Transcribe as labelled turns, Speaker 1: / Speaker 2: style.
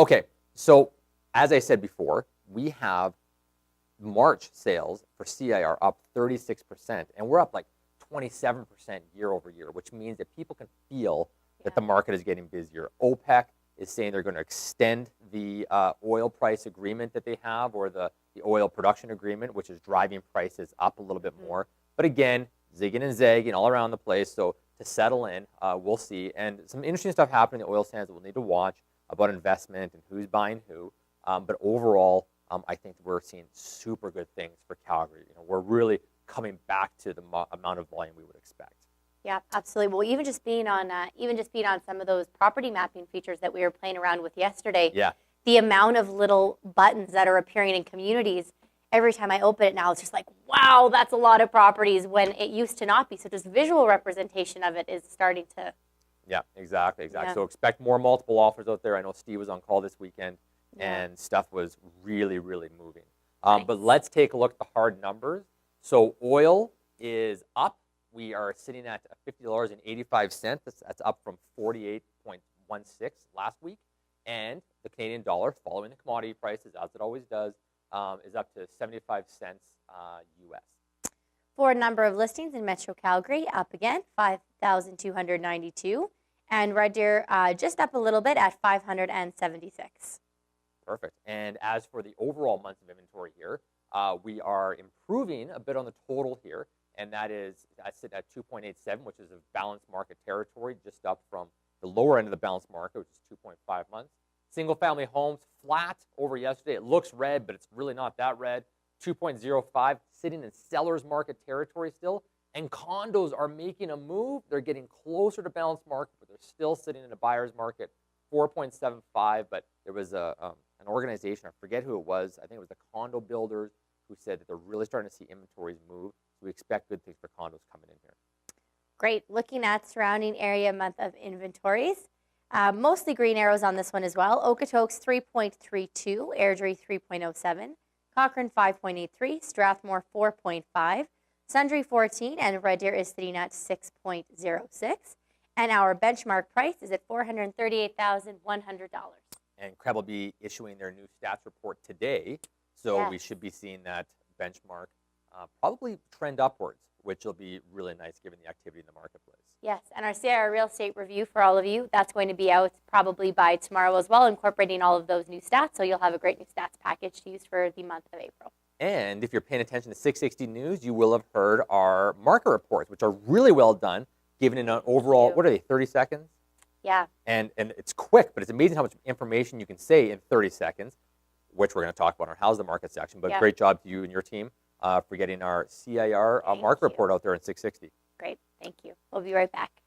Speaker 1: Okay, so as I said before, we have March sales for CIR up 36%, and we're up like 27% year over year, which means that people can feel that the market is getting busier. OPEC is saying they're going to extend the oil price agreement that they have, or the oil production agreement, which is driving prices up a little bit more. But again, zigging and zagging all around the place. So to settle in, we'll see. And some interesting stuff happening in the oil sands that we'll need to watch about investment and who's buying who. But overall, I think we're seeing super good things for Calgary. We're really coming back to the amount of volume we would expect.
Speaker 2: Yeah, absolutely. Well, even just being on some of those property mapping features that we were playing around with yesterday, the amount of little buttons that are appearing in communities, every time I open it now, it's just like, wow, that's a lot of properties, when it used to not be. So just visual representation of it is starting to.
Speaker 1: Yeah, exactly.
Speaker 2: Yeah.
Speaker 1: So expect more multiple offers out there. I know Steve was on call this weekend, and stuff was really, really moving.
Speaker 2: Nice.
Speaker 1: But let's take a look at the hard numbers. So oil is up. We are sitting at $50.85. That's up from 48.16 last week. And the Canadian dollar, following the commodity prices, as it always does, is up to 75 cents US.
Speaker 2: For a number of listings in Metro Calgary, up again, 5,292. And Red Deer just up a little bit at 576.
Speaker 1: Perfect. And as for the overall months of inventory here, we are improving a bit on the total here. And that is, I sit at 2.87, which is a balanced market territory, just up from the lower end of the balanced market, which is 2.5 months. Single-family homes, flat over yesterday. It looks red, but it's really not that red. 2.05, sitting in seller's market territory still. And condos are making a move. They're getting closer to balanced market, but they're still sitting in a buyer's market, 4.75. But there was an organization, I forget who it was, I think it was the condo builders, who said that they're really starting to see inventories move. So we expect good things for condos coming in here.
Speaker 2: Great. Looking at surrounding area month of inventories, mostly green arrows on this one as well. Okotoks 3.32, Airdrie 3.07, Cochrane 5.83, Strathmore 4.5, Sundre 14, and Red Deer is sitting at 6.06. And our benchmark price is at $438,100.
Speaker 1: And Krebs will be issuing their new stats report today, so we should be seeing that benchmark probably trend upwards, which will be really nice given the activity in the marketplace.
Speaker 2: Yes, and our CIR Real Estate Review for all of you, that's going to be out probably by tomorrow as well, incorporating all of those new stats. So you'll have a great new stats package to use for the month of April.
Speaker 1: And if you're paying attention to 660 News, you will have heard our market reports, which are really well done, given an overall, what are they, 30 seconds?
Speaker 2: Yeah.
Speaker 1: And it's quick, but it's amazing how much information you can say in 30 seconds, which we're going to talk about in our How's the Market section. But great job to you and your team for getting our CIR market report out there in 660.
Speaker 2: Great. Thank you. We'll be right back.